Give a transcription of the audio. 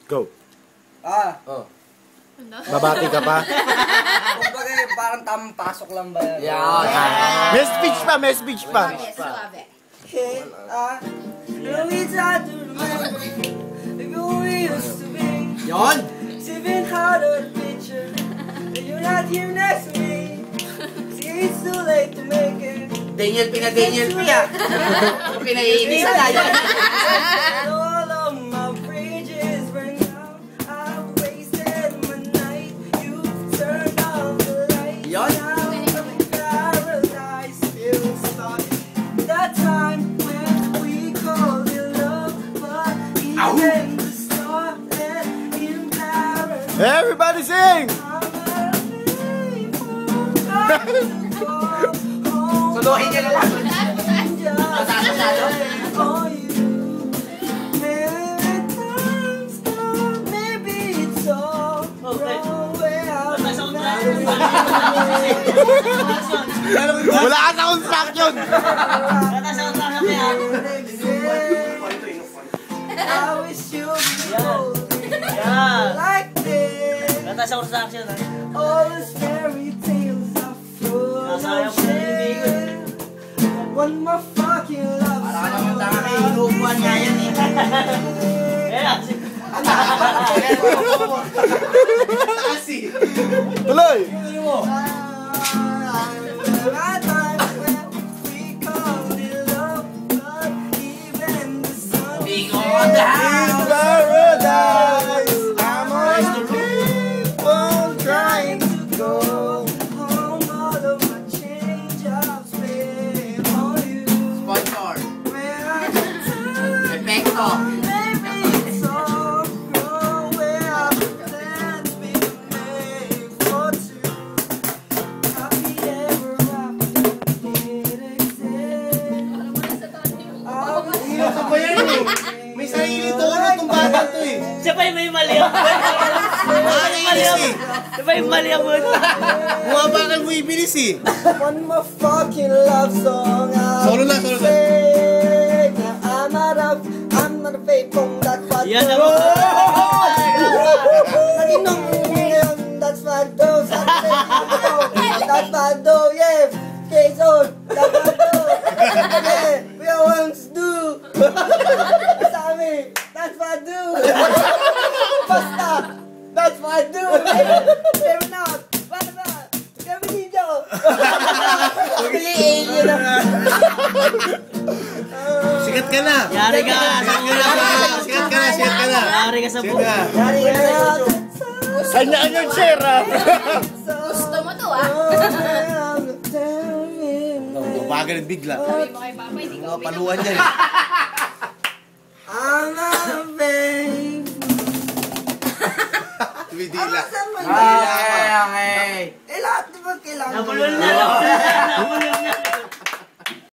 Go. Oh. Babati ka pa? Kumbaga, parang tamang pasok lang ba yan? Yeah. May speech pa, may speech pa. Suave. Hey, it's hard to remember maybe we used to be. Yon! Sipping hard at the picture that you're not here next to me. See, it's too late to make it. Daniel Daniel Pia. Pinaiinis na yan. All of my bridges burned down. I wasted my night. You turned off the light. Yon! Now I'm paradise. Still stuck. That time when we called it love, but even the start and in paradise. Everybody sing! Suluhin niya na lang. Wala ka sa construction! I wish you like this. All these fairy tales are full of shit. One more fucking love song. Inuupuan nga yan eh. Tuloy! That time when we called it love, but even the sun Big on the house. Paradise! I'm on the people trying to go. home. All of my change I've spent on you. Sponsor. When I return, Epekto. maybe it's all wrong. Where I pretend to be made for two. Happy ever after did exist. Ano ba yan eh? May sarili tono itong bata to eh. Siya pa yung may mali ang Siya pa yung mali ang Bumabagal mo ibilis eh. One more fucking love song Solo na, solo na. sing. I'm not a fake phone, that's what Yan do. naman. Naginong ngayon, that's what do. That's what do, yeah. K-Zone, that's what do. Yeah, we are ones do. Sabi, that's what do. Basta, that's what do. They're not. What about? Kami dito. Sikat ka na. Yari ka. Sikat ka na. Yari ka sa buhay. Yari ka na. Kanya-kanyang share ah. Gusto mo to ah. Bumabagal bigla. Sabi mo kay Papa, hindi ka uminom. Paluan niya eh. I'm a babe. Tumidila. Okay. Eh, lahat naman kailangan. Nabulol na.